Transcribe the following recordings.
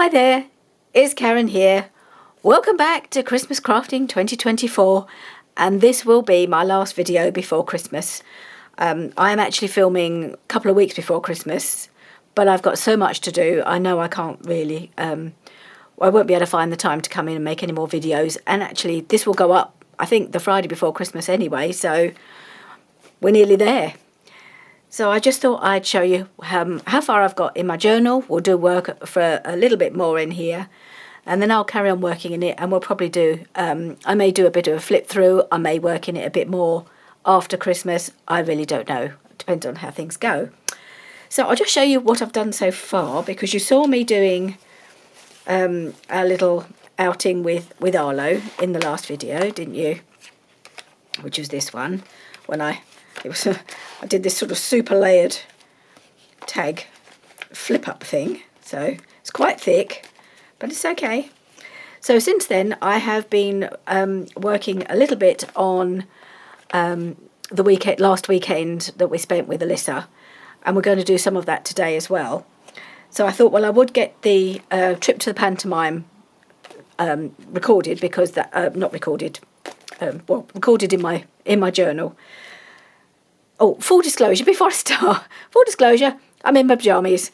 Hi there, it's Karen here. Welcome back to Christmas Crafting 2024, and this will be my last video before Christmas. I am actually filming a couple of weeks before Christmas, but I've got so much to do. I know I can't really, I won't be able to find the time to come in and make any more videos, and actually this will go up, I think, the Friday before Christmas anyway, so we're nearly there. So I just thought I'd show you how far I've got in my journal. We'll do work for a little bit more in here, and then I'll carry on working in it, and we'll probably do, I may do a bit of a flip through, I may work in it a bit more after Christmas. I really don't know. It depends on how things go. So I'll just show you what I've done so far, because you saw me doing a little outing with Arlo in the last video, didn't you? Which was this one, when I did this sort of super layered tag flip up thing, so it's quite thick, but it's okay. So since then I have been working a little bit on the last weekend that we spent with Alyssa, and we're going to do some of that today as well. So I thought, well, I would get the trip to the pantomime recorded, because that not recorded, recorded in my journal. Oh, full disclosure, before I start, full disclosure, I'm in my pyjamas.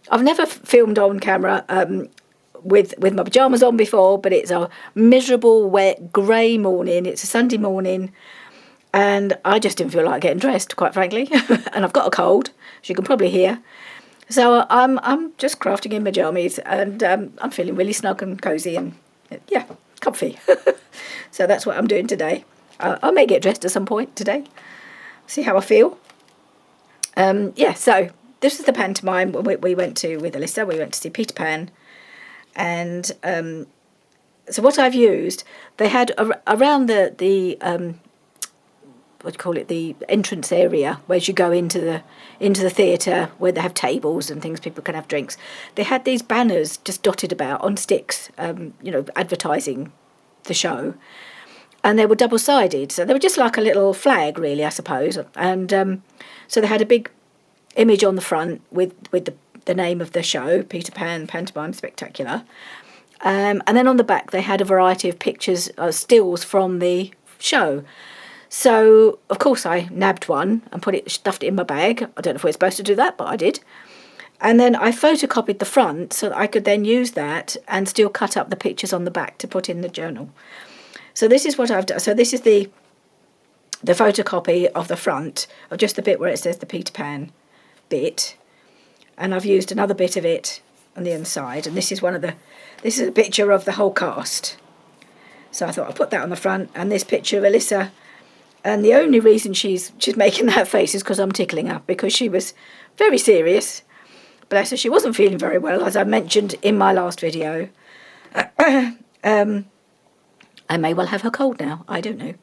I've never filmed on camera with my pyjamas on before, but it's a miserable, wet, grey morning. It's a Sunday morning, and I just didn't feel like getting dressed, quite frankly. And I've got a cold, as you can probably hear. So I'm just crafting in my pyjamas, and I'm feeling really snug and cosy and, yeah, comfy. So that's what I'm doing today. I may get dressed at some point today. See how I feel. Yeah, so this is the pantomime we went to with Alyssa. We went to see Peter Pan, and so what I've used, they had around the what do you call it, the entrance area where you go into the theatre, where they have tables and things, people can have drinks. They had these banners just dotted about on sticks, you know, advertising the show. And they were double-sided, so they were just like a little flag, really, I suppose. And so they had a big image on the front with the name of the show, Peter Pan Pantomime Spectacular. And then on the back they had a variety of pictures, stills from the show. So, of course, I nabbed one and stuffed it in my bag. I don't know if we're supposed to do that, but I did. And then I photocopied the front so that I could then use that and still cut up the pictures on the back to put in the journal. So this is what I've done. So this is the photocopy of the front, of just the bit where it says the Peter Pan bit, and I've used another bit of it on the inside. And this is this is a picture of the whole cast. So I thought I'll put that on the front, and this picture of Alyssa. And the only reason she's making that face is because I'm tickling her, because she was very serious. Bless her, she wasn't feeling very well, as I mentioned in my last video. I may well have her cold now, I don't know.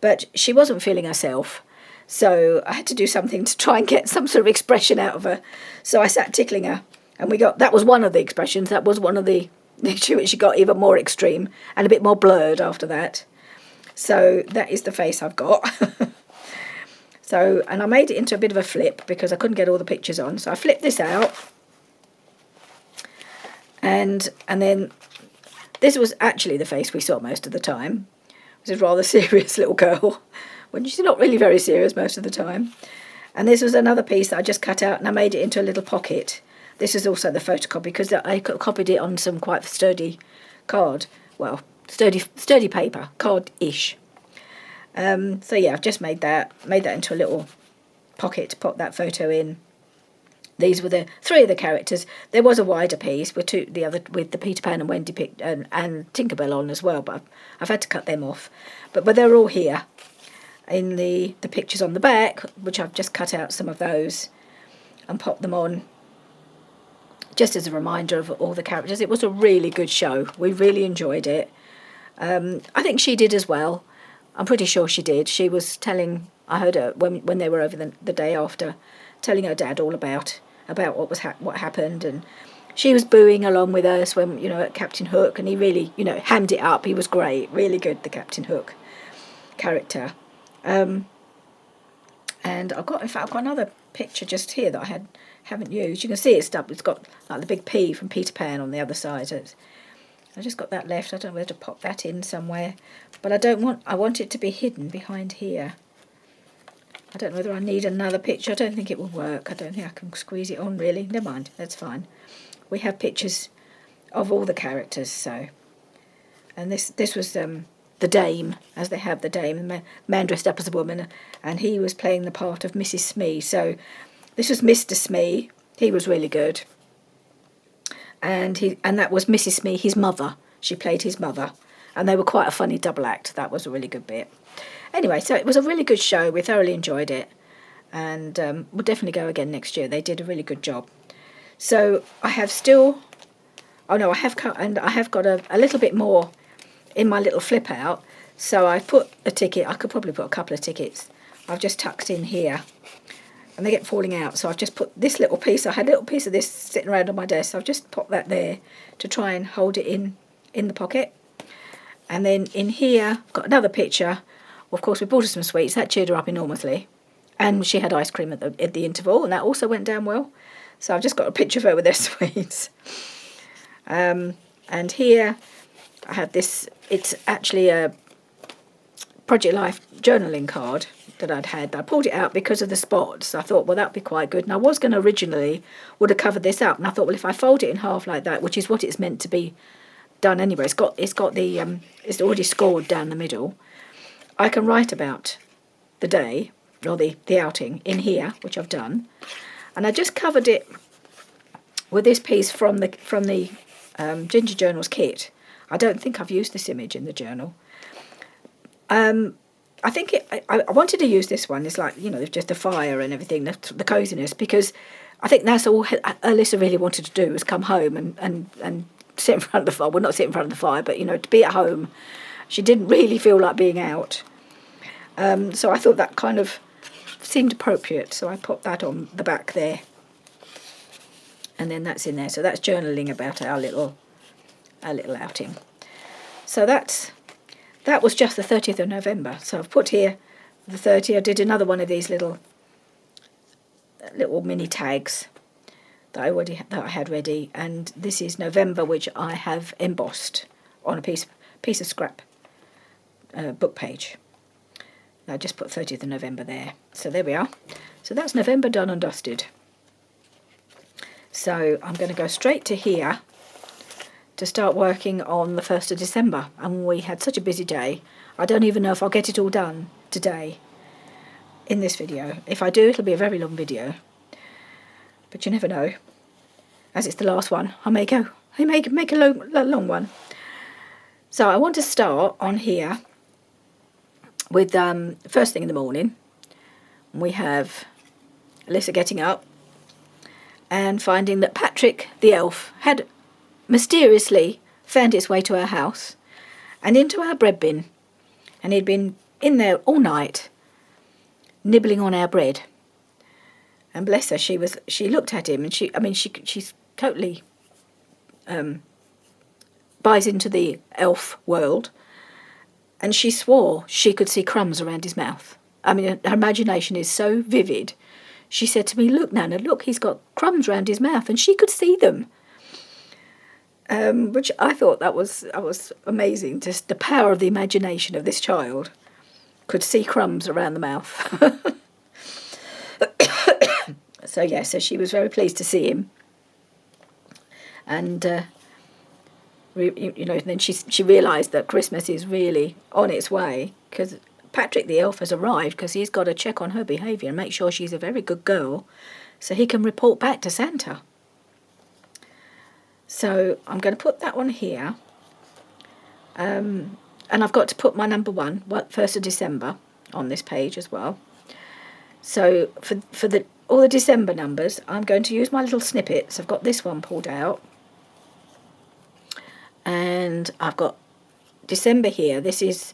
But she wasn't feeling herself, so I had to do something to try and get some sort of expression out of her. So I sat tickling her, and that was one of the expressions. That was one of the she got even more extreme and a bit more blurred after that. So that is the face I've got. So, and I made it into a bit of a flip because I couldn't get all the pictures on. So I flipped this out, and then this was actually the face we saw most of the time. It was a rather serious little girl, when she's not really very serious most of the time. And this was another piece that I just cut out, and I made it into a little pocket. This is also the photocopy, because I copied it on some quite sturdy card. Well, sturdy paper, card-ish. So yeah, I've just made that into a little pocket to pop that photo in. These were the three of the characters. There was a wider piece with the Peter Pan and Wendy and Tinkerbell on as well, but I've had to cut them off. But they're all here in the pictures on the back, which I've just cut out some of those and popped them on, just as a reminder of all the characters. It was a really good show. We really enjoyed it. I think she did as well. I'm pretty sure she did. She was telling, I heard her when they were over the day after, telling her dad all about what happened, and she was booing along with us when, you know, at Captain Hook, and he really, you know, hammed it up. He was great, really good, the Captain Hook character. And I've got another picture just here that I had haven't used. You can see it's stuck. It's got like the big P from Peter Pan on the other side. So I just got that left. I don't know where to pop that in somewhere, but I want it to be hidden behind here. I don't know whether I need another picture. I don't think it will work. I don't think I can squeeze it on really. Never mind, that's fine. We have pictures of all the characters, so. And this was the Dame, as they have the Dame, the man dressed up as a woman, and he was playing the part of Mrs. Smee. So this was Mr. Smee. He was really good. And that was Mrs. Smee, his mother. She played his mother. And they were quite a funny double act. That was a really good bit. Anyway, so it was a really good show. We thoroughly enjoyed it. And we'll definitely go again next year. They did a really good job. So I have still... Oh no, I have got a little bit more in my little flip out. So I put a ticket. I could probably put a couple of tickets. I've just tucked in here. And they get falling out. So I've just put this little piece. I had a little piece of this sitting around on my desk. So I've just popped that there to try and hold it in the pocket. And then in here, I've got another picture. Of course, we bought her some sweets. That cheered her up enormously. And she had ice cream at the interval, and that also went down well. So I've just got a picture of her with her sweets. And here I have this. It's actually a Project Life journaling card that I'd had. I pulled it out because of the spots. I thought, well, that'd be quite good. And I was going to originally would have covered this up. And I thought, well, if I fold it in half like that, which is what it's meant to be done anyway, it's already scored down the middle. I can write about the day or the outing in here, which I've done, and I just covered it with this piece from the Ginger Journals kit. I don't think I've used this image in the journal. I think I wanted to use this one. It's like, you know, just the fire and everything, the coziness, because I think that's all Alyssa really wanted to do, was come home and sit in front of the fire. Well, not sit in front of the fire, but, you know, to be at home. She didn't really feel like being out. So I thought that kind of seemed appropriate. So I popped that on the back there. And then that's in there. So that's journaling about our little outing. So that was just the 30th of November. So I've put here the 30th. I did another one of these little mini tags that I had ready. And this is November, which I have embossed on a piece of scrap book page. I just put 30th of November there. So there we are. So that's November done and dusted. So I'm going to go straight to here to start working on the 1st of December. And we had such a busy day. I don't even know if I'll get it all done today in this video. If I do, it'll be a very long video. But you never know. As it's the last one, I may make a long one. So I want to start on here with first thing in the morning. We have Alyssa getting up and finding that Patrick the elf had mysteriously found its way to our house and into our bread bin, and he'd been in there all night nibbling on our bread. And bless her, she looked at him, and she's totally buys into the elf world, and she swore she could see crumbs around his mouth. I mean, her imagination is so vivid. She said to me, "Look, Nana, look, he's got crumbs around his mouth," and she could see them. Which I thought that was amazing. Just the power of the imagination of this child could see crumbs around the mouth. So she was very pleased to see him, and then she realised that Christmas is really on its way, because Patrick the elf has arrived, because he's got to check on her behaviour and make sure she's a very good girl, so he can report back to Santa. So I'm going to put that one here, and I've got to put my number 1, 1st of December, on this page as well. So for all the December numbers, I'm going to use my little snippets. I've got this one pulled out, and I've got December here. This is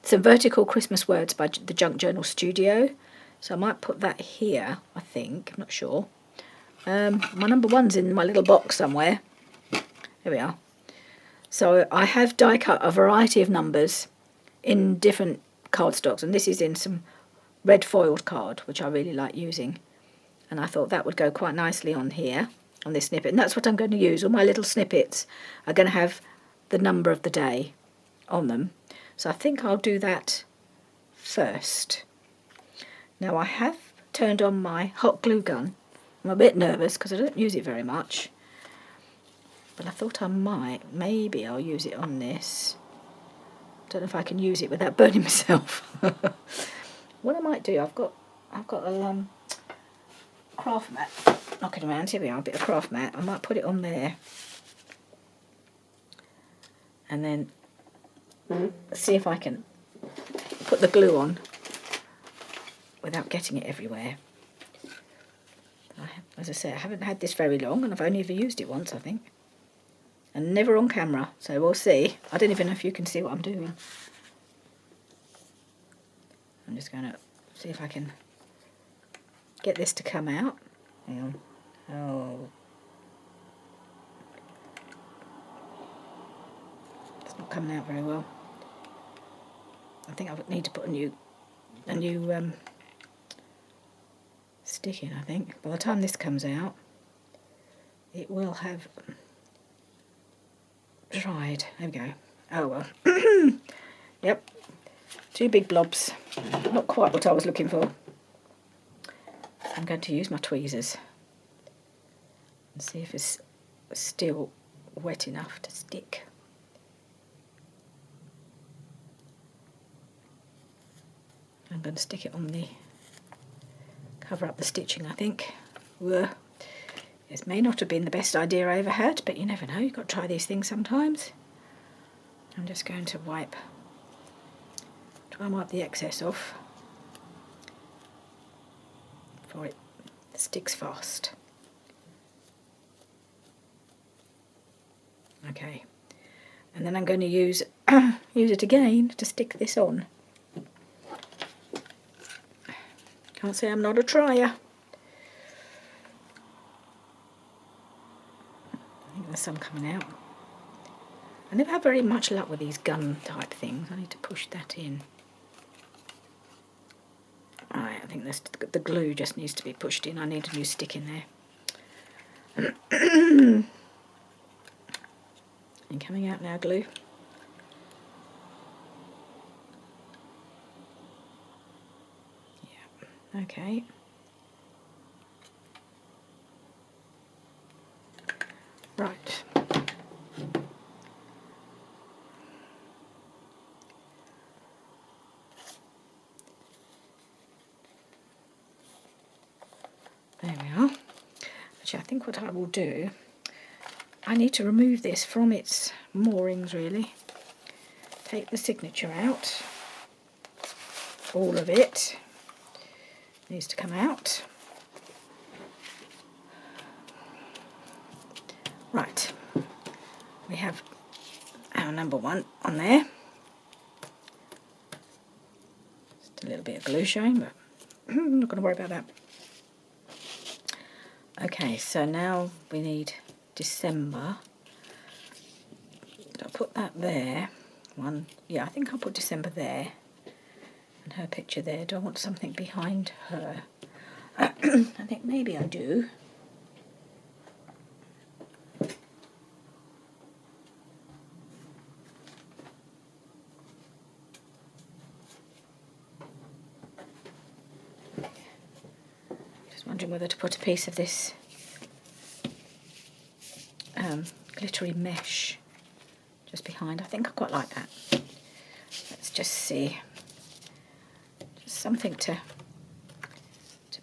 some vertical Christmas words by the Junk Journal Studio. So I might put that here, I think. I'm not sure. My number 1's in my little box somewhere. Here we are. So I have die cut a variety of numbers in different cardstocks, and this is in some red foiled card, which I really like using. and I thought that would go quite nicely on here, on this snippet, and that's what I'm going to use. All my little snippets are going to have the number of the day on them, so I think I'll do that first. Now I have turned on my hot glue gun. I'm a bit nervous because I don't use it very much, but I thought I might. Maybe I'll use it on this. Don't know if I can use it without burning myself. What I might do, I've got a craft mat knocking around. Here we are, a bit of craft mat. I might put it on there and then see if I can put the glue on without getting it everywhere. As I say, I haven't had this very long, and I've only ever used it once, I think, and never on camera, so we'll see. I don't even know if you can see what I'm doing. I'm just going to see if I can get this to come out. Hang on. Oh, it's not coming out very well. I think I would need to put a new stick in. I think by the time this comes out, it will have dried. There we go. Oh well. Yep, 2 big blobs. Not quite what I was looking for. I'm going to use my tweezers and see if it's still wet enough to stick. I'm going to stick it on the, cover up the stitching, I think. This may not have been the best idea I ever had, but you never know, you've got to try these things sometimes. I'm just going to try and wipe the excess off before it sticks fast. Okay, and then I'm going to use it again to stick this on. Can't say I'm not a trier. I think there's some coming out. I never have very much luck with these gun type things. I need to push that in. Right, I think the glue just needs to be pushed in. I need a new stick in there. And coming out now, glue. Yeah, okay. Right. There we are. Actually, I think what I will do, I need to remove this from its moorings, really. Take the signature out. All of it needs to come out. Right. We have our number 1 on there. Just a little bit of glue showing, but I'm not going to worry about that. Okay, so now we need December. I'll put that there. Yeah, I think I'll put December there. And her picture there. Do I want something behind her? I think maybe I do. Just wondering whether to put a piece of this glittery mesh just behind. I think I quite like that. Let's just see. Just something to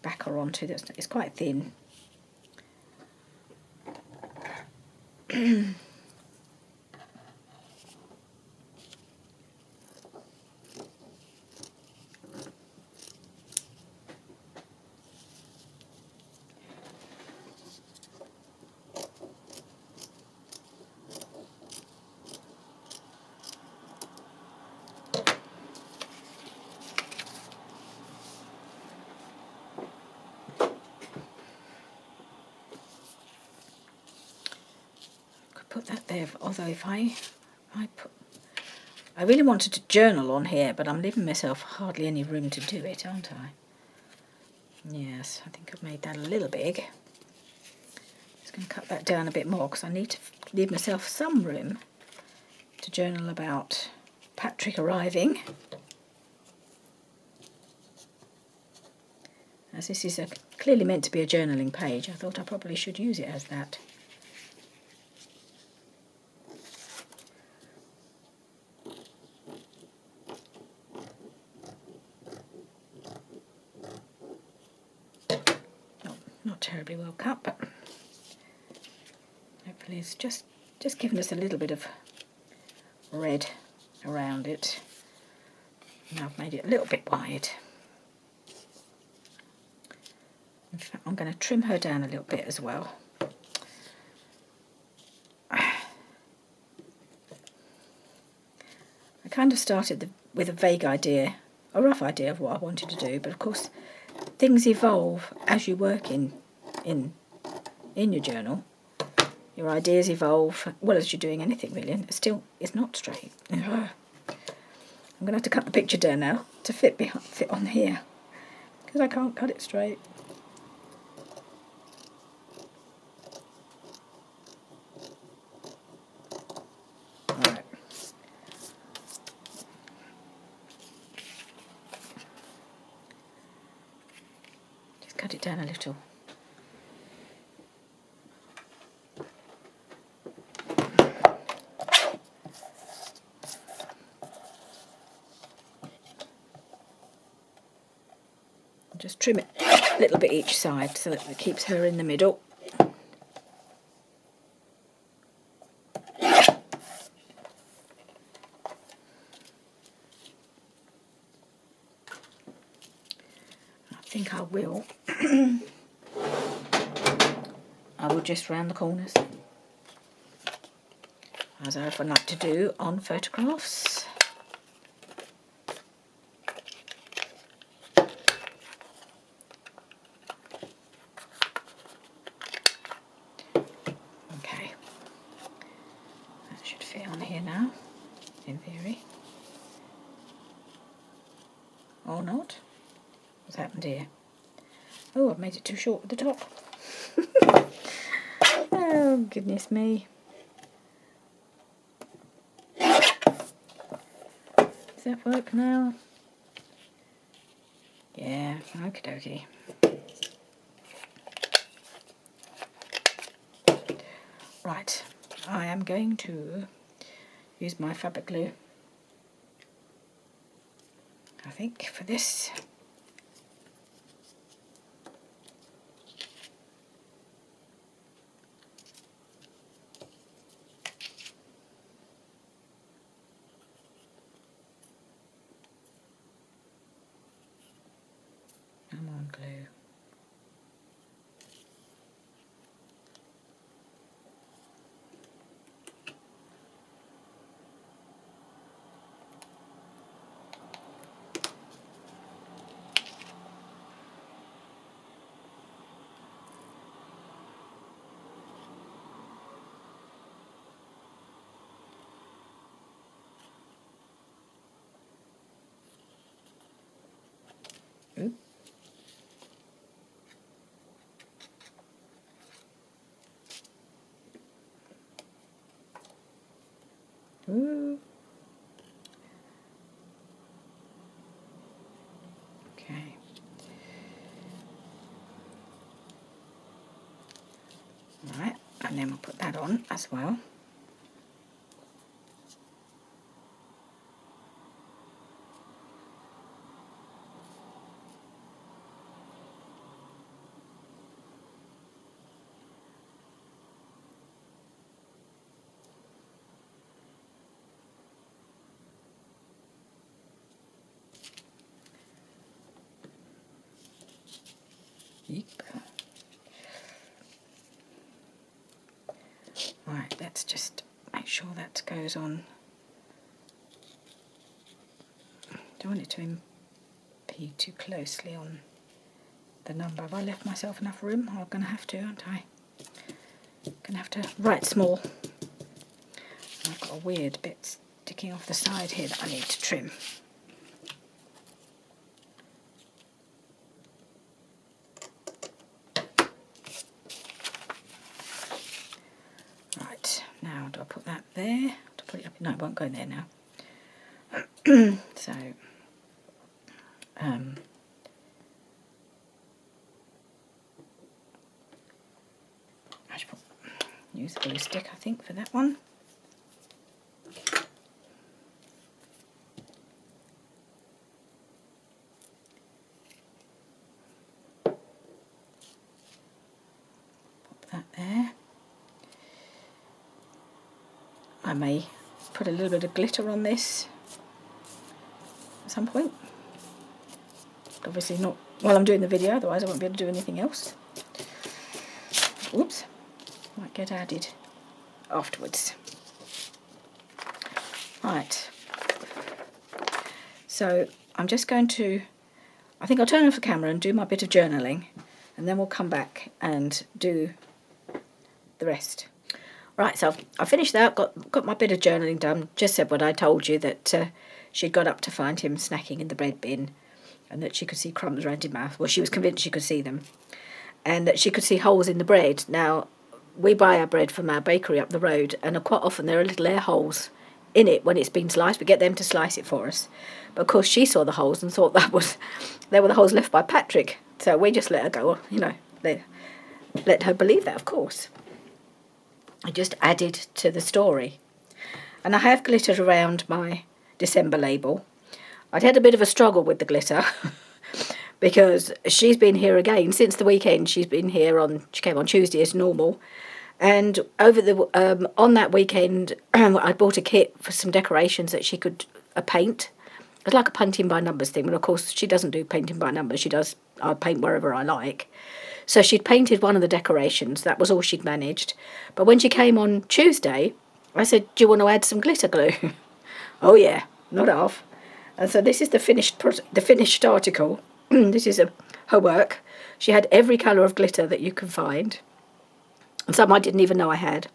back her onto. It's quite thin. Put that there, although if I really wanted to journal on here, but I'm leaving myself hardly any room to do it, aren't I? Yes, I think I've made that a little big. Just going to cut that down a bit more because I need to leave myself some room to journal about Patrick arriving. As this is clearly meant to be a journaling page, I thought I probably should use it as that. Not terribly well cut, but hopefully it's just given us a little bit of red around it. Now I've made it a little bit wide. In fact, I'm going to trim her down a little bit as well. I kind of started with a vague idea, a rough idea of what I wanted to do, but of course things evolve as you work in your journal. Your ideas evolve, well, as you're doing anything really, and it's not straight. I'm going to have to cut the picture down now to fit on here, because I can't cut it straight. Right. Just cut it down a little. Just trim it a little bit each side so that it keeps her in the middle. I think I will. I will just round the corners, as I often like to do on photographs. Or not. What's happened here? Oh, I've made it too short at the top. Oh, goodness me. Does that work now? Yeah, okie dokie. Right, I am going to use my fabric glue, I think, for this. Come on, glue. Ooh. Ooh. Okay. Right, and then we'll put that on as well. Right, let's just make sure that goes on. Don't want it to impede too closely on the number. Have I left myself enough room? I'm going to have to, aren't I? Going to have to write small. I've got a weird bit sticking off the side here that I need to trim. do I put that there? To put it up? No, it won't go there now. So, I should use the glue stick, I think, for that one. Pop that there. I may put a little bit of glitter on this at some point. Obviously not while I'm doing the video, otherwise I won't be able to do anything else. Whoops, might get added afterwards. Right, so I'm just going to, I think I'll turn off the camera and do my bit of journaling, and then we'll come back and do the rest. Right, so I've finished that, got my bit of journaling done, just said what I told you, that she'd got up to find him snacking in the bread bin, and that she could see crumbs around his mouth. Well, she was convinced she could see them, and that she could see holes in the bread. Now, we buy our bread from our bakery up the road, and quite often there are little air holes in it when it's been sliced. We get them to slice it for us. But of course she saw the holes and thought they were the holes left by Patrick. So we just let her go, you know, let her believe that, of course. I just added to the story. And I have glittered around my December label. I'd had a bit of a struggle with the glitter because she's been here again since the weekend. She came on Tuesday as normal. And over on that weekend, I bought a kit for some decorations that she could paint. It's like a painting by numbers thing, but of course she doesn't do painting by numbers. I paint wherever I like. So she'd painted one of the decorations. That was all she'd managed. But when she came on Tuesday, I said, "Do you want to add some glitter glue?" "Oh yeah, not half." And so this is the finished article. This is her work. She had every colour of glitter that you can find, and some I didn't even know I had.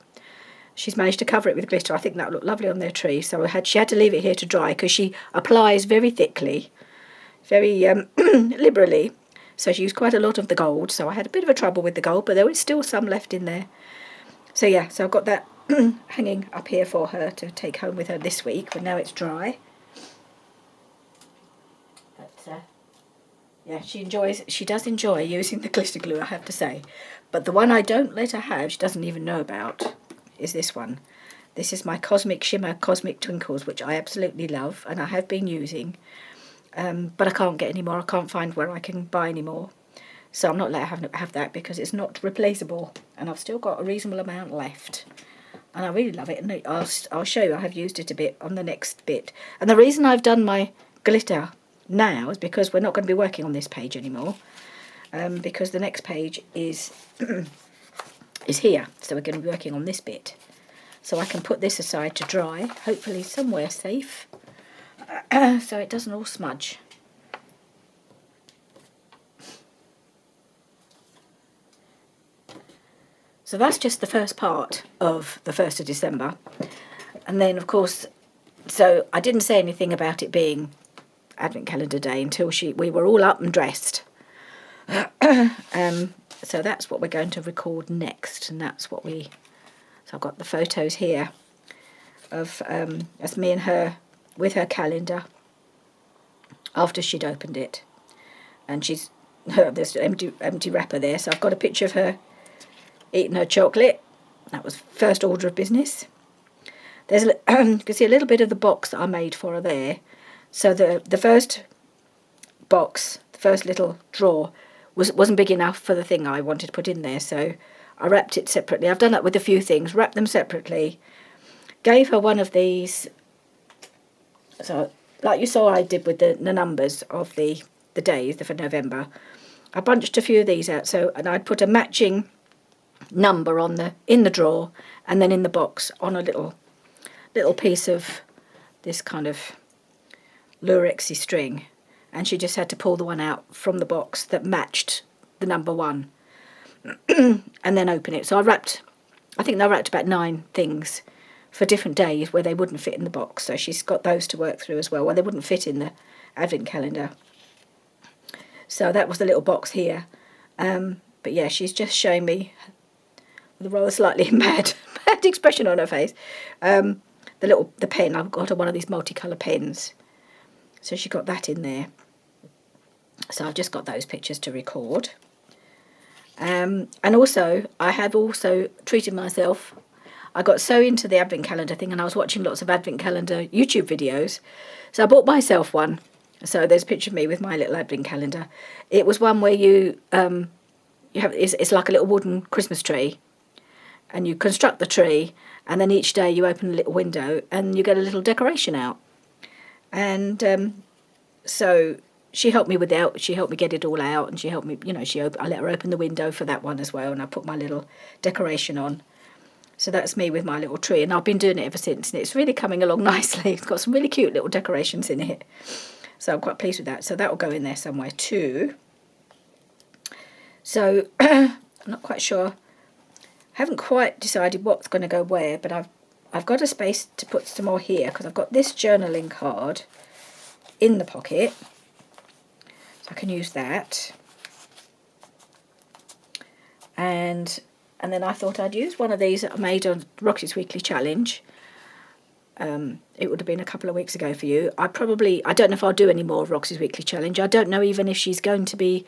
She's managed to cover it with glitter. I think that looked lovely on their tree. So she had to leave it here to dry because she applies very thickly, very liberally. So she used quite a lot of the gold. So I had a bit of a trouble with the gold, but there was still some left in there. So yeah, so I've got that hanging up here for her to take home with her this week, but now it's dry. But yeah, she does enjoy using the glitter glue, I have to say. But the one I don't let her have, she doesn't even know about, is this one. This is my Cosmic Shimmer Cosmic Twinkles, which I absolutely love, and I have been using. But I can't get any more. I can't find where I can buy any more. So I'm not letting her have that because it's not replaceable. And I've still got a reasonable amount left. And I really love it. And I'll show you, I have used it a bit on the next bit. And the reason I've done my glitter now is because we're not going to be working on this page anymore. Because the next page is here. So we're going to be working on this bit. So I can put this aside to dry, hopefully somewhere safe. So it doesn't all smudge. So that's just the first part of the 1st of December. And then, of course, so I didn't say anything about it being Advent Calendar Day until we were all up and dressed. So that's what we're going to record next. And that's what so I've got the photos here of that's me and her with her calendar after she'd opened it. And there's an empty wrapper there. So I've got a picture of her eating her chocolate. That was first order of business. There's you can see a little bit of the box that I made for her there. So the first box, the first little drawer, wasn't big enough for the thing I wanted to put in there. So I wrapped it separately. I've done that with a few things. Wrapped them separately. Gave her one of these. So like you saw I did with the numbers of the days for November. I bunched a few of these out. And I'd put a matching number in the drawer and then in the box on a little piece of this kind of Lurexy string, and she just had to pull the one out from the box that matched the number 1 and then open it. So I think I wrapped about 9 things for different days where they wouldn't fit in the box, so she's got those to work through as well. Well, they wouldn't fit in the advent calendar, so that was the little box here. But yeah, she's just showing me with a rather slightly mad sad expression on her face. The pen, I've got her one of these multicolour pens. So she got that in there. So I've just got those pictures to record. And also, I have also treated myself. I got so into the advent calendar thing, and I was watching lots of advent calendar YouTube videos. So I bought myself one. So there's a picture of me with my little advent calendar. It was one where you have it's like a little wooden Christmas tree, and you construct the tree, and then each day you open a little window and you get a little decoration out. And so she helped me with that. She helped me get it all out, and she helped me, I let her open the window for that one as well, and I put my little decoration on. So that's me with my little tree, and I've been doing it ever since, and it's really coming along nicely. It's got some really cute little decorations in it. So I'm quite pleased with that. So that will go in there somewhere too. So I'm not quite sure. I haven't quite decided what's going to go where, but I've got a space to put some more here, because I've got this journaling card in the pocket. So I can use that. And then I thought I'd use one of these that I made on Roxy's Weekly Challenge. It would have been a couple of weeks ago for you. I don't know if I'll do any more of Roxy's Weekly Challenge. I don't know even if she's going to be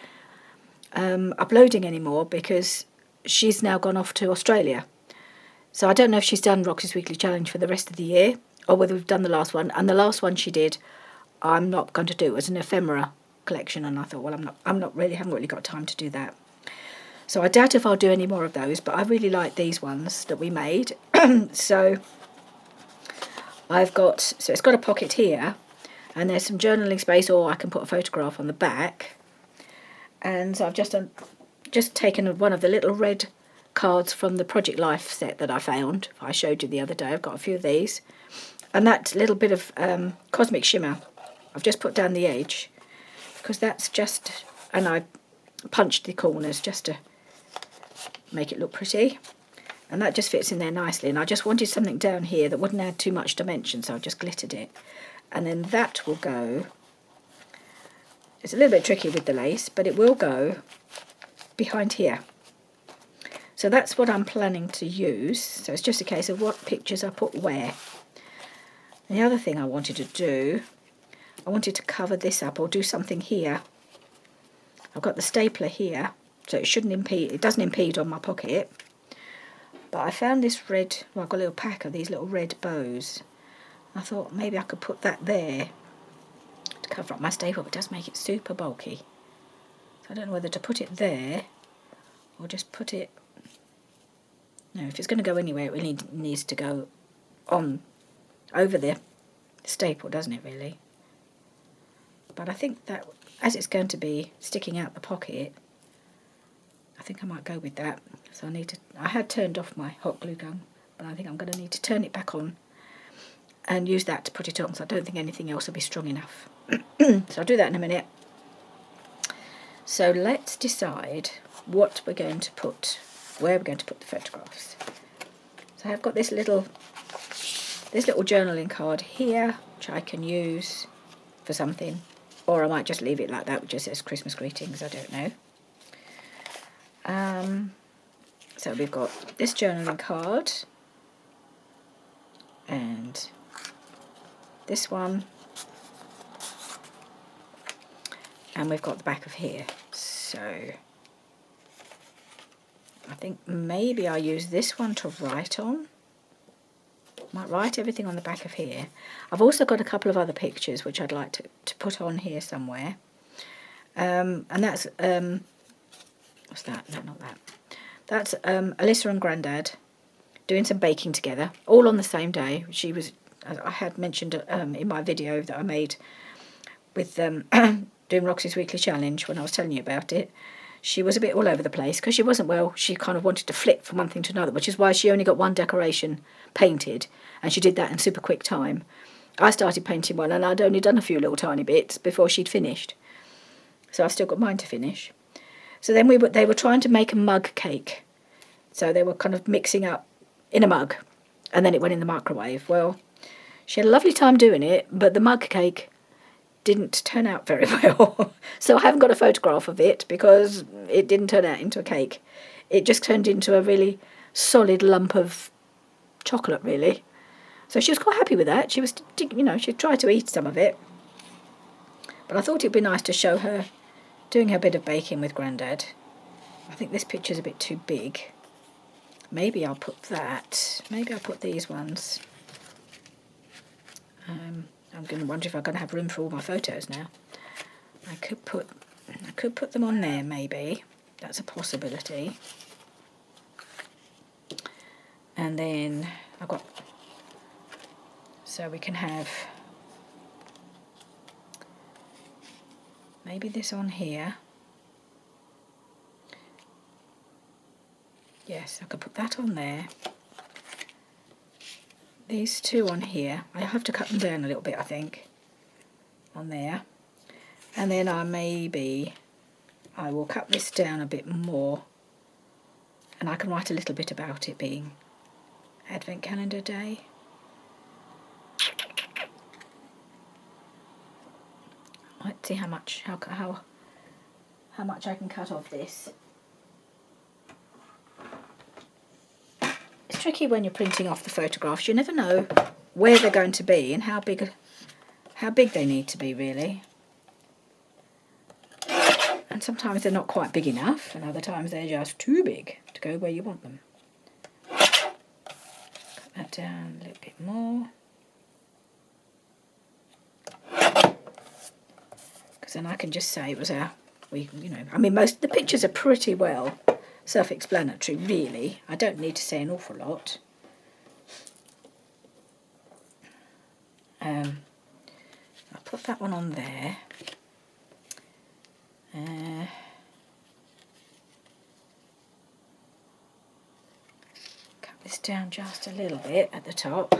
uploading anymore, because she's now gone off to Australia. So I don't know if she's done Roxy's Weekly Challenge for the rest of the year, or whether we've done the last one. And the last one she did, I'm not going to do. It was an ephemera collection, and I thought, well, haven't really got time to do that. So I doubt if I'll do any more of those, but I really like these ones that we made. So it's got a pocket here, and there's some journaling space, or I can put a photograph on the back. And so I've just taken one of the little red cards from the Project Life set that I found. I showed you the other day. I've got a few of these. And that little bit of Cosmic Shimmer, I've just put down the edge, because that's just, and I punched the corners just to make it look pretty. And that just fits in there nicely. And I just wanted something down here that wouldn't add too much dimension, so I just glittered it. And then that will go, it's a little bit tricky with the lace, but it will go behind here. So that's what I'm planning to use. So it's just a case of what pictures I put where. And the other thing I wanted to do, I wanted to cover this up or do something here. I've got the stapler here, so it shouldn't impede, it doesn't impede on my pocket. But I found this red, well, I've got a little pack of these little red bows. I thought maybe I could put that there to cover up my staple, but it does make it super bulky. So I don't know whether to put it there or just put it, no, if it's going to go anywhere, it really needs to go on over the staple, doesn't it, really? But I think that as it's going to be sticking out the pocket, I think I might go with that. So I had turned off my hot glue gun, but I think I'm going to need to turn it back on and use that to put it on, so I don't think anything else will be strong enough. So I'll do that in a minute. So let's decide what we're going to put, where we're going to put the photographs. So I've got this little journaling card here, which I can use for something, or I might just leave it like that, which just says Christmas greetings, I don't know. So we've got this journaling card, and this one, and we've got the back of here. So I think maybe I'll use this one to write on. Might write everything on the back of here. I've also got a couple of other pictures which I'd like to put on here somewhere. And that's, what's that? No, not that. That's Alyssa and Grandad doing some baking together, all on the same day. She was, I had mentioned in my video that I made with doing Roxy's Weekly Challenge when I was telling you about it. She was a bit all over the place because she wasn't well. She kind of wanted to flip from one thing to another, which is why she only got one decoration painted, and she did that in super quick time. I started painting one, and I'd only done a few little tiny bits before she'd finished. So I've still got mine to finish. So then they were trying to make a mug cake. So they were kind of mixing up in a mug, and then it went in the microwave. Well, she had a lovely time doing it, but the mug cake didn't turn out very well. So I haven't got a photograph of it because it didn't turn out into a cake. It just turned into a really solid lump of chocolate really. So she was quite happy with that. She was, you know, she tried to eat some of it. But I thought it'd be nice to show her doing her bit of baking with Grandad. I think this picture's a bit too big. Maybe I'll put that. Maybe I'll put these ones. I'm going to wonder if I'm going to have room for all my photos now. I could put them on there maybe. That's a possibility. And then I've got, so we can have maybe this on here. Yes, I could put that on there. These two on here. I have to cut them down a little bit, I think, on there. And then I will cut this down a bit more, and I can write a little bit about it being Advent Calendar Day. Let's see how much I can cut off this. It's tricky when you're printing off the photographs. You never know where they're going to be and how big they need to be really. And sometimes they're not quite big enough, and other times they're just too big to go where you want them. Cut that down a little bit more. Because then I can just say it was I mean, most of the pictures are pretty well self-explanatory, really. I don't need to say an awful lot. I'll put that one on there. Cut this down just a little bit at the top.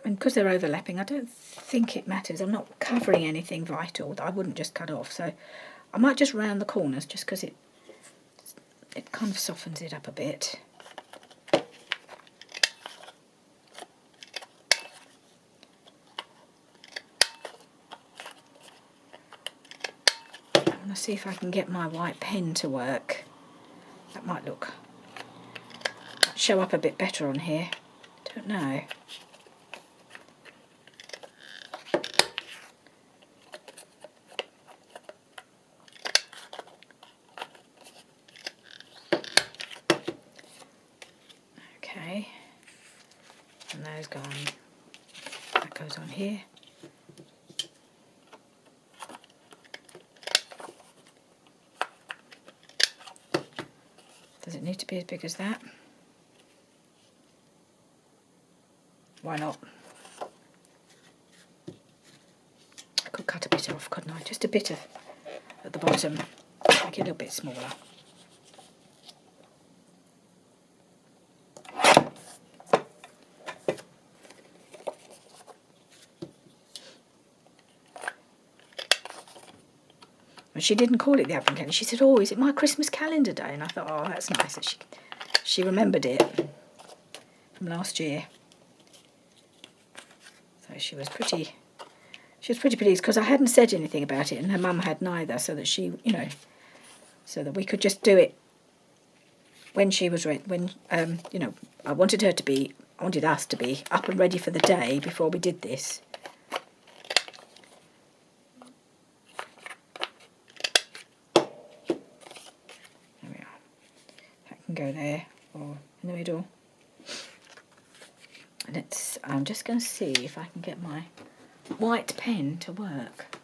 And because they're overlapping, I don't think it matters. I'm not covering anything vital that I wouldn't just cut off. So I might just round the corners just because it kind of softens it up a bit. I want to see if I can get my white pen to work. That might show up a bit better on here. Don't know. Okay, and those go on. That goes on here. Does it need to be as big as that? Why not? I could cut a bit off, couldn't I? Just a bit at the bottom, make it a little bit smaller. And she didn't call it the Advent calendar. She said, "Oh, is it my Christmas calendar day?" And I thought, "Oh, that's nice that she remembered it from last year." So she was pretty pleased because I hadn't said anything about it, and her mum had neither, so that she, so that we could just do it when she was ready. When I wanted us to be up and ready for the day before we did this. Go there or in the middle. I'm just going to see if I can get my white pen to work.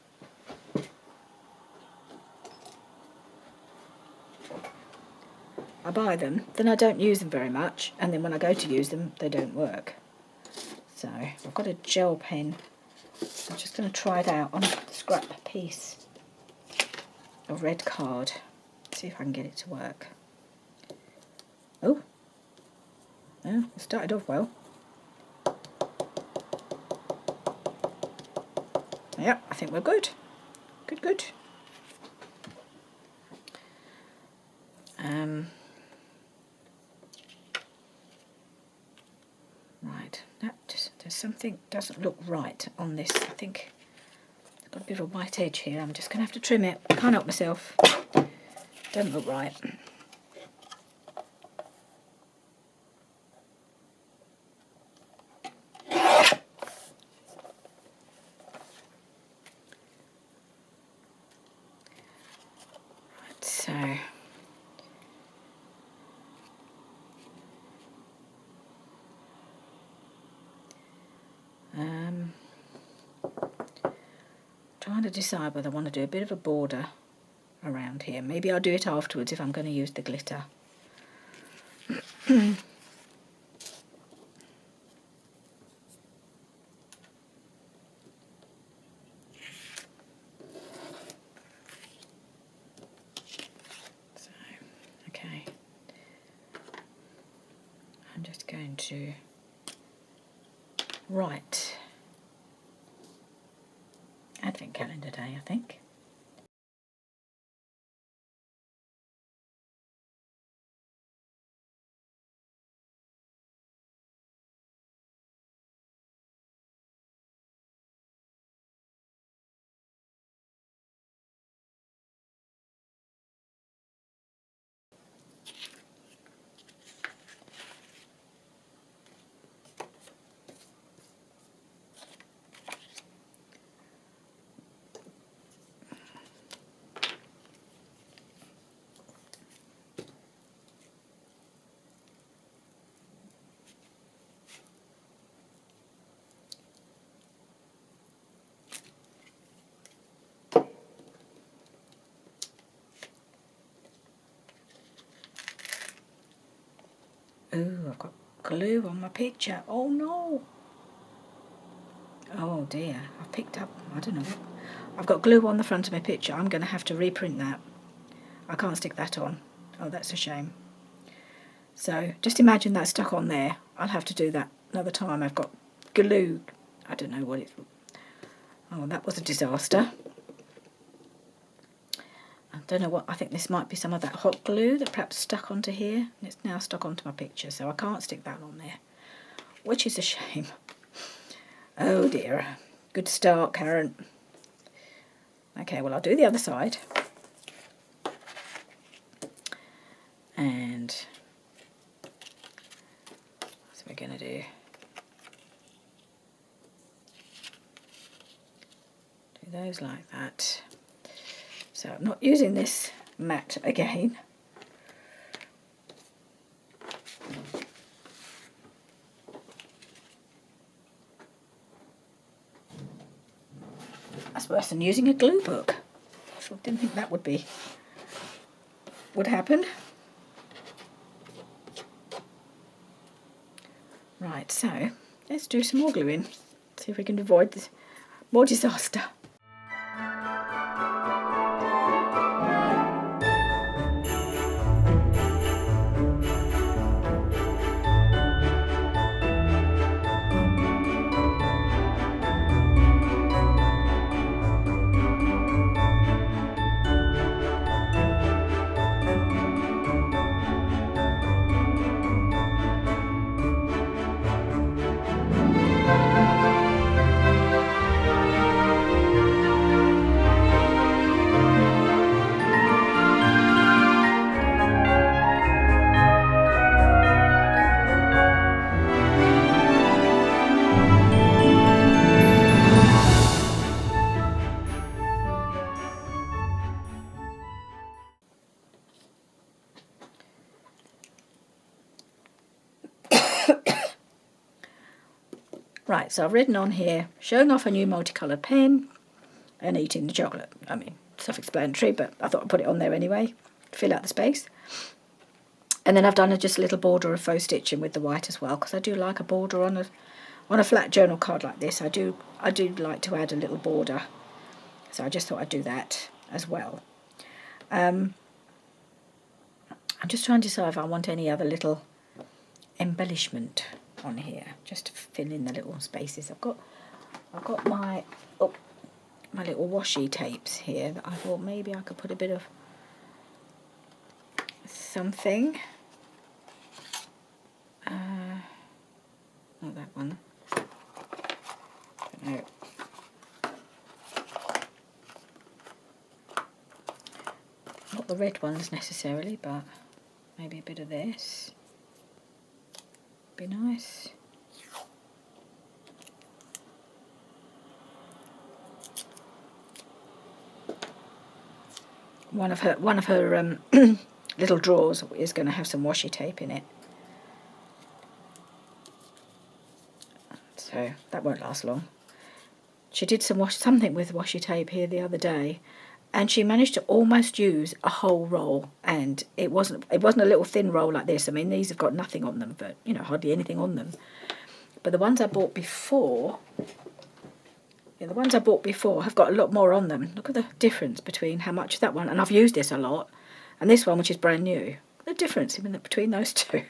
I buy them, then I don't use them very much, and then when I go to use them, they don't work. So I've got a gel pen. I'm just going to try it out on a scrap piece of red card. See if I can get it to work. Oh, it started off well. Yep, I think we're good. Good. Right, there's something doesn't look right on this. I think it's got a bit of a white edge here. I'm just going to have to trim it. I can't help myself. Doesn't look right. So trying to decide whether I want to do a bit of a border around here. Maybe I'll do it afterwards if I'm going to use the glitter. Okay, I'm just going to write Advent Calendar Day, I think. Ooh, I've got glue on my picture. Oh no! Oh dear, I've picked up, I don't know. I've got glue on the front of my picture. I'm going to have to reprint that. I can't stick that on. Oh, that's a shame. So just imagine that stuck on there. I'll have to do that another time. I've got glue. I don't know what it's... Oh, that was a disaster. I don't know what... I think this might be some of that hot glue that perhaps stuck onto here. And it's now stuck onto my picture, so I can't stick that on there, which is a shame. Oh dear. Good start, Karen. Okay, well, I'll do the other side. And so we're going to do those like that. So I'm not using this mat again. That's worse than using a glue book. I didn't think that would happen. Right, so let's do some more gluing. See if we can avoid this more disaster. Right, so I've written on here, showing off a new multicoloured pen and eating the chocolate. I mean, self-explanatory, but I thought I'd put it on there anyway, to fill out the space. And then I've done just a little border of faux stitching with the white as well, because I do like a border on a flat journal card like this. I do like to add a little border, so I just thought I'd do that as well. I'm just trying to decide if I want any other little embellishment on here, just to fill in the little spaces. I've got my little washi tapes here that I thought maybe I could put a bit of something. Not that one. Don't know. Not the red ones necessarily, but maybe a bit of this. Be nice. One of her little drawers is going to have some washi tape in it. So that won't last long. She did something with washi tape here the other day, and she managed to almost use a whole roll. And it wasn't a little thin roll like this. I mean, these have got nothing on them, but you know, hardly anything on them. But the ones I bought before, have got a lot more on them. Look at the difference between how much that one, and I've used this a lot, and this one, which is brand new. The difference between those two.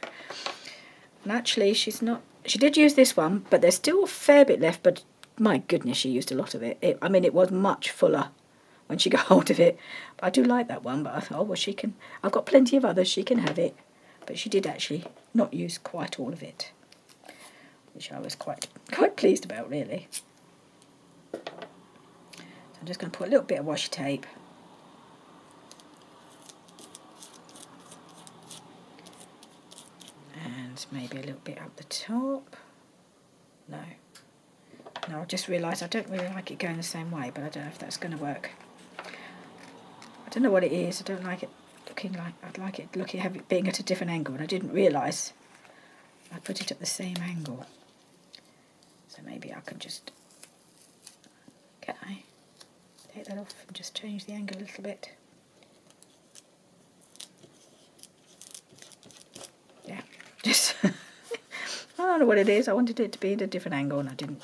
And actually, she did use this one, but there's still a fair bit left, but my goodness, she used a lot of it. I mean, it was much fuller when she got hold of it. But I do like that one, but I thought, oh, well, I've got plenty of others, she can have it. But she did actually not use quite all of it, which I was quite pleased about, really. So I'm just going to put a little bit of washi tape. And maybe a little bit up the top. No, I just realised I don't really like it going the same way, but I don't know if that's going to work. I don't know what it is. I don't like it looking like, I'd like it being at a different angle, and I didn't realise I put it at the same angle. So maybe I can just, can I take that off and just change the angle a little bit? Yeah, just, I don't know what it is. I wanted it to be at a different angle, and I didn't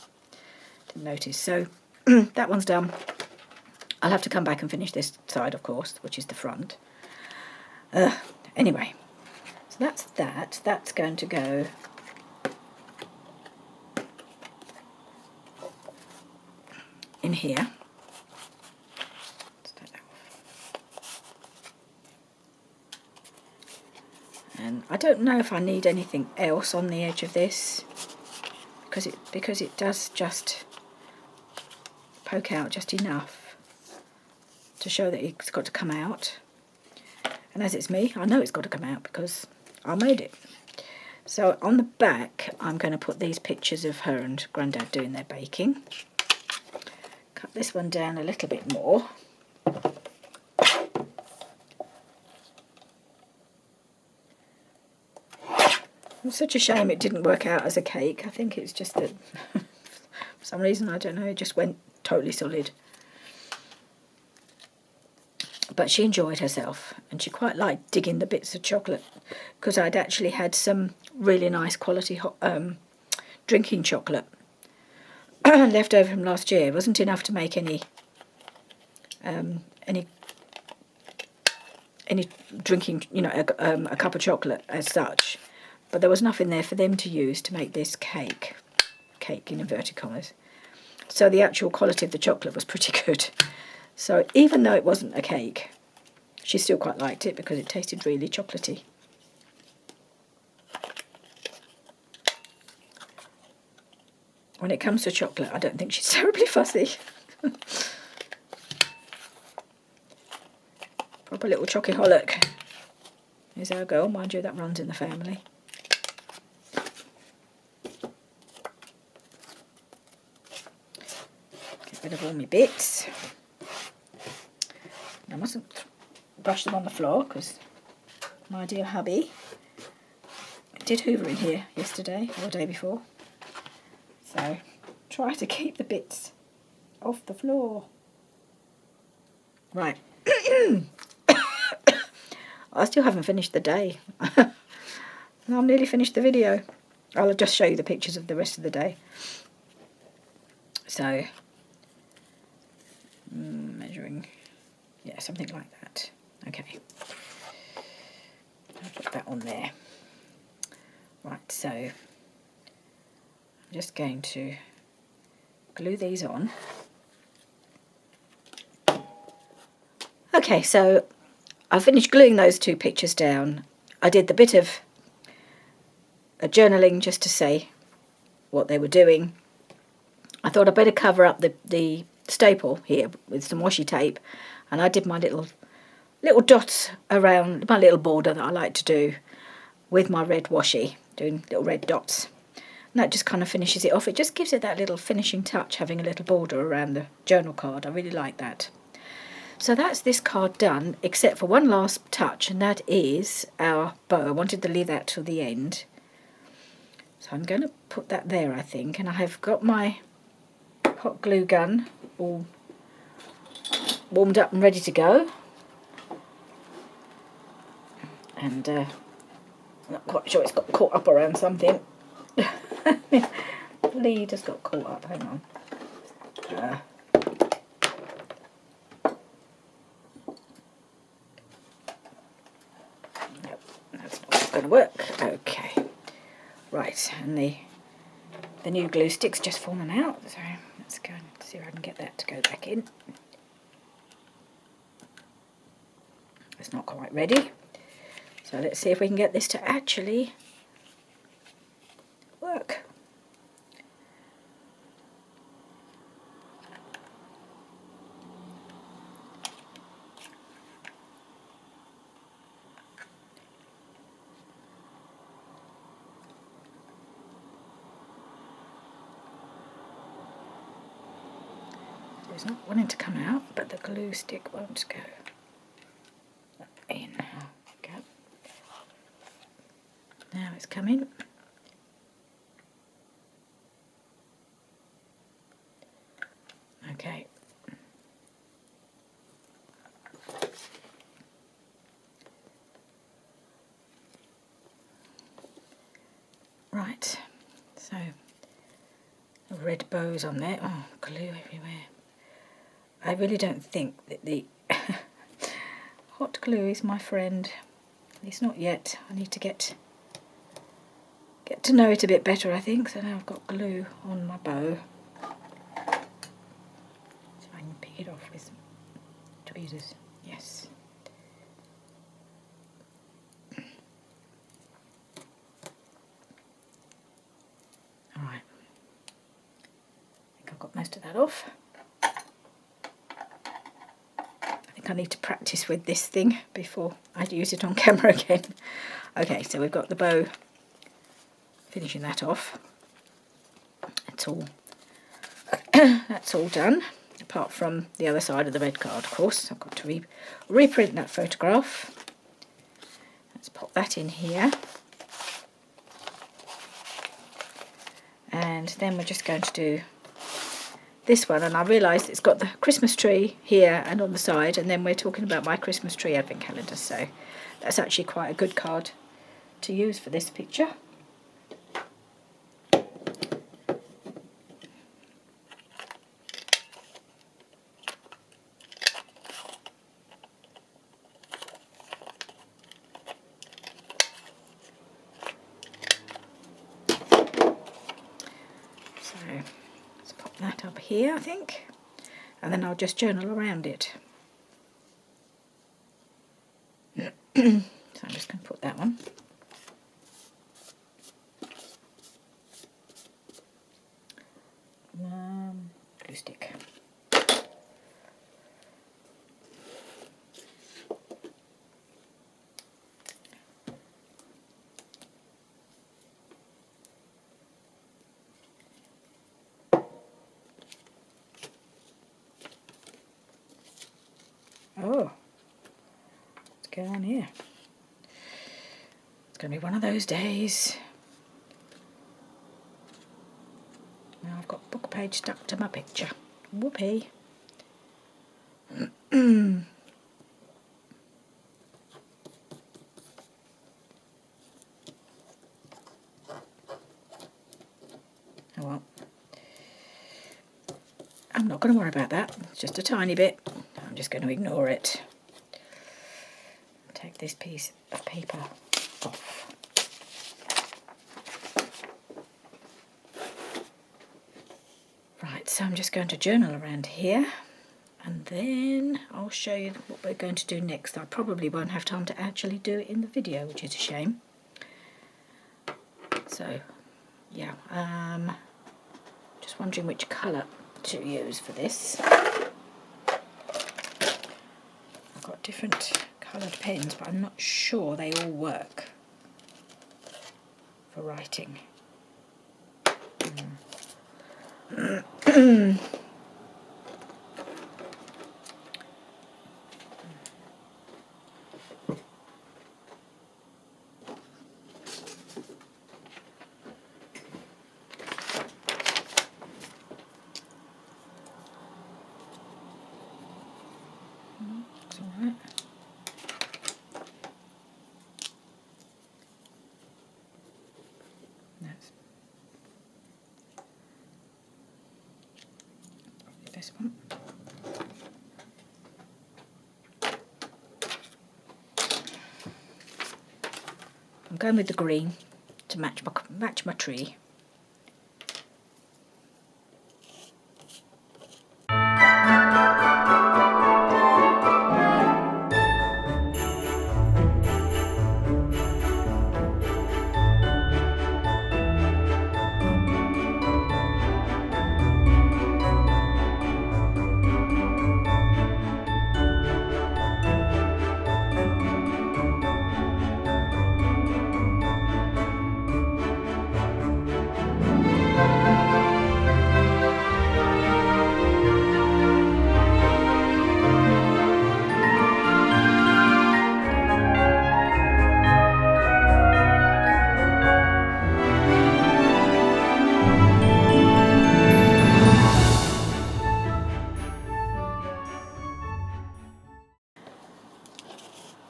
notice. So that one's done. I'll have to come back and finish this side, of course, which is the front. Anyway, so that's that. That's going to go in here. Let's take that off. And I don't know if I need anything else on the edge of this, because it does just poke out just enough to show that it's got to come out. And as it's me, I know it's got to come out because I made it. So on the back, I'm going to put these pictures of her and Grandad doing their baking. Cut this one down a little bit more. It's such a shame it didn't work out as a cake. I think it's just that for some reason, I don't know, it just went totally solid. But she enjoyed herself, and she quite liked digging the bits of chocolate, because I'd actually had some really nice quality drinking chocolate left over from last year. It wasn't enough to make any drinking, you know, a cup of chocolate as such. But there was enough in there for them to use to make this cake in inverted commas. So the actual quality of the chocolate was pretty good. So even though it wasn't a cake, she still quite liked it because it tasted really chocolatey. When it comes to chocolate, I don't think she's terribly fussy. Proper little chocoholic. Here's our girl. Mind you, that runs in the family. Get rid of all my bits. I mustn't brush them on the floor because my dear hubby did hoover in here yesterday or the day before. So try to keep the bits off the floor. Right. I still haven't finished the day. And I've nearly finished the video. I'll just show you the pictures of the rest of the day. So, measuring, yeah, something like that. Okay. I'll put that on there. Right, so I'm just going to glue these on. Okay, so I finished gluing those two pictures down. I did the bit of journaling just to say what they were doing. I thought I'd better cover up the staple here with some washi tape, and I did my little dots around my little border that I like to do with my red washi, doing little red dots. And that just kind of finishes it off. It just gives it that little finishing touch, having a little border around the journal card. I really like that. So that's this card done, except for one last touch, and that is our bow. I wanted to leave that till the end. So I'm going to put that there, I think, and I have got my hot glue gun all warmed up and ready to go. And I'm not quite sure, it's got caught up around something. The lead has got caught up, hang on. Nope, that's not going to work. Okay. Right, and the new glue stick's just fallen out, so let's go and see if I can get that to go back in. It's not quite ready, so let's see if we can get this to actually work. It's not wanting to come out, but the glue stick won't go in. Go. Now it's coming. Okay. Right. So red bows on there. Oh, glue everywhere. I really don't think that the hot glue is my friend. At least not yet. I need to get to know it a bit better, I think. So now I've got glue on my bow. So I can pick it off with tweezers. Yes. Alright. I think I've got most of that off. I need to practice with this thing before I use it on camera again. Okay, so we've got the bow, finishing that off. It's all that's all done, apart from the other side of the red card, of course. I've got to reprint that photograph. Let's pop that in here. And then we're just going to do this one, and I realised it's got the Christmas tree here and on the side, and then we're talking about my Christmas tree advent calendar, so that's actually quite a good card to use for this picture. That up here, I think, and then I'll just journal around it. So I'm just going to put that one. Glue stick. Oh, what's going on here? It's going to be one of those days. Now I've got book page stuck to my picture. Whoopee. Oh well. I'm not going to worry about that. It's just a tiny bit. I'm just going to ignore it. Take this piece of paper off. Right, so I'm just going to journal around here, and then I'll show you what we're going to do next. I probably won't have time to actually do it in the video, which is a shame. So, yeah, just wondering which colour to use for this. I've got different coloured pens, but I'm not sure they all work for writing. That's all right. That's probably this one. I'm going with the green to match my tree.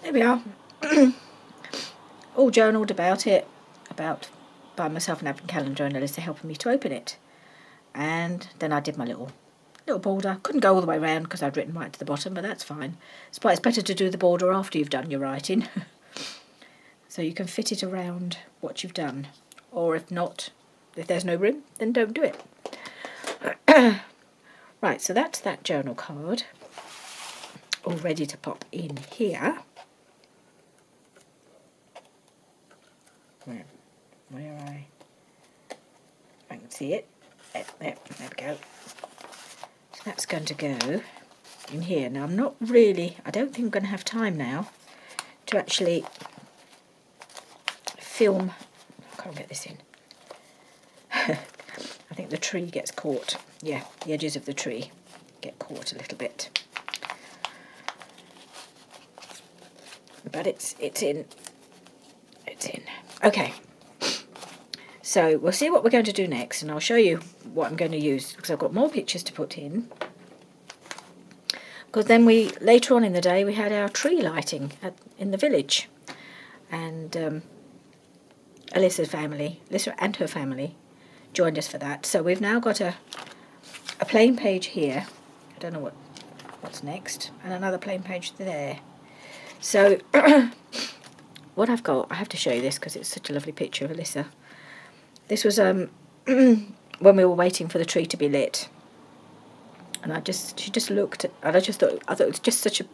There we are. All journaled about it, by myself an advent calendar and Alyssa helping me to open it. And then I did my little border. Couldn't go all the way around because I'd written right to the bottom, but that's fine. It's better to do the border after you've done your writing. So you can fit it around what you've done. Or if not, if there's no room, then don't do it. Right, so that's that journal card. All ready to pop in here. Where I can see it. There we go. So that's going to go in here. Now I don't think I'm going to have time now to actually film. I can't get this in. I think the tree gets caught. Yeah, the edges of the tree get caught a little bit. But it's in. It's in. Okay. So we'll see what we're going to do next, and I'll show you what I'm going to use, because I've got more pictures to put in. Because then later on in the day, we had our tree lighting in the village. And Alyssa and her family joined us for that. So we've now got a plain page here. I don't know what's next. And another plain page there. So what I've got, I have to show you this because it's such a lovely picture of Alyssa. This was when we were waiting for the tree to be lit, and she just looked, and I thought it was just such a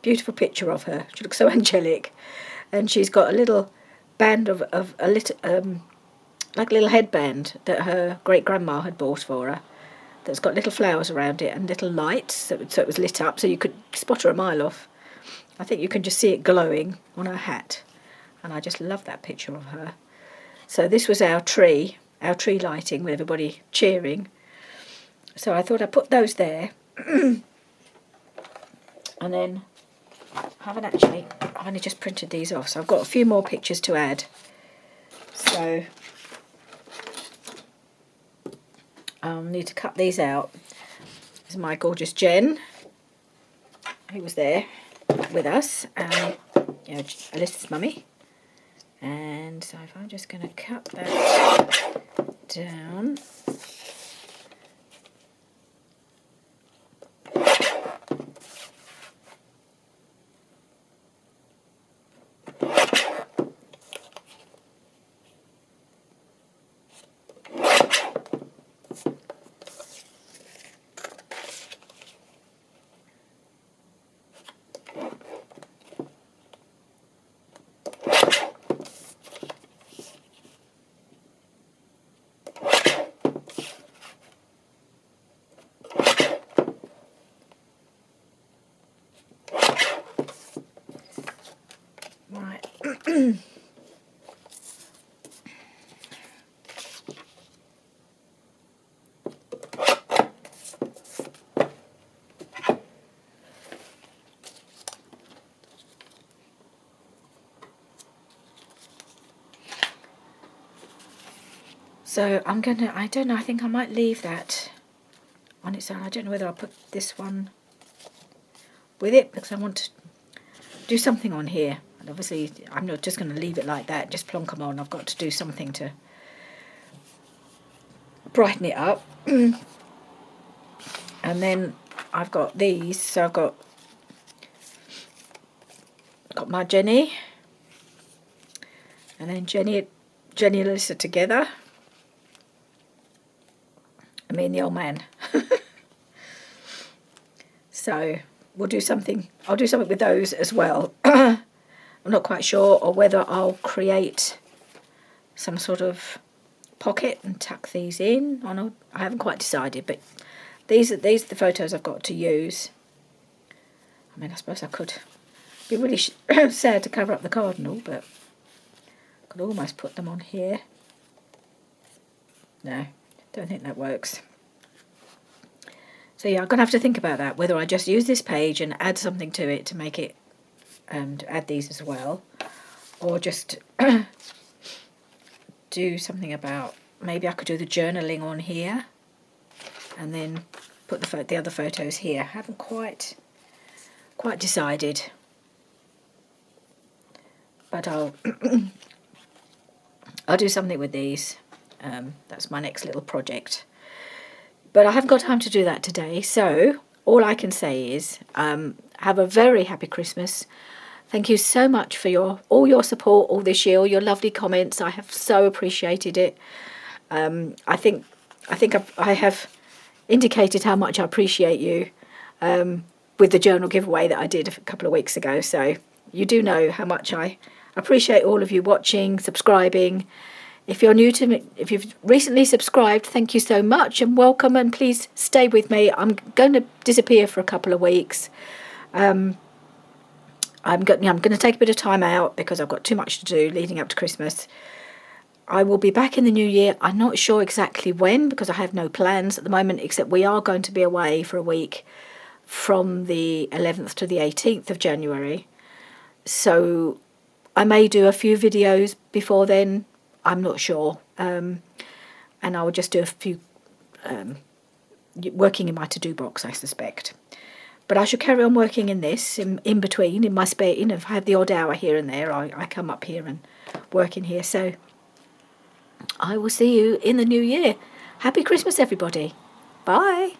beautiful picture of her. She looks so angelic, and she's got a little band of a little like a little headband that her great grandma had bought for her. That's got little flowers around it and little lights, so it was lit up, so you could spot her a mile off. I think you can just see it glowing on her hat, and I just love that picture of her. So this was our tree lighting with everybody cheering. So I thought I'd put those there. And then I've only just printed these off, so I've got a few more pictures to add. So I'll need to cut these out. This is my gorgeous Jen, who was there with us, and Alyssa's mummy. And so if I'm just going to cut that down. So I'm gonna, I don't know, I think I might leave that on its own. I don't know whether I'll put this one with it because I want to do something on here. And obviously I'm not just going to leave it like that, just plonk them on. I've got to do something to brighten it up. And then I've got these, so I've got my Jenny, and then Jenny and Alyssa together, and me and the old man. So we'll do something, I'll do something with those as well. I'm not quite sure, or whether I'll create some sort of pocket and tuck these in. I haven't quite decided, but these are the photos I've got to use. I mean, I suppose I could be really sad to cover up the cardinal, but I could almost put them on here. No, don't think that works. So yeah, I'm going to have to think about that, whether I just use this page and add something to it to make it, to add these as well, or just do something about, maybe I could do the journaling on here and then put the other photos here. I haven't quite decided, but I'll do something with these. That's my next little project. But I haven't got time to do that today, so all I can say is have a very happy Christmas. Thank you so much for all your support all this year, all your lovely comments. I have so appreciated it. I think I have indicated how much I appreciate you with the journal giveaway that I did a couple of weeks ago. So you do know how much I appreciate all of you watching, subscribing. If you're new to me, if you've recently subscribed, thank you so much and welcome, and please stay with me. I'm going to disappear for a couple of weeks. I'm going to take a bit of time out because I've got too much to do leading up to Christmas. I will be back in the new year. I'm not sure exactly when because I have no plans at the moment, except we are going to be away for a week from the 11th to the 18th of January. So I may do a few videos before then. I'm not sure. And I will just do a few working in my to-do box, I suspect. But I shall carry on working in this in between, in my spare, if I have the odd hour here and there, I come up here and work in here. So I will see you in the new year. Happy Christmas, everybody. Bye.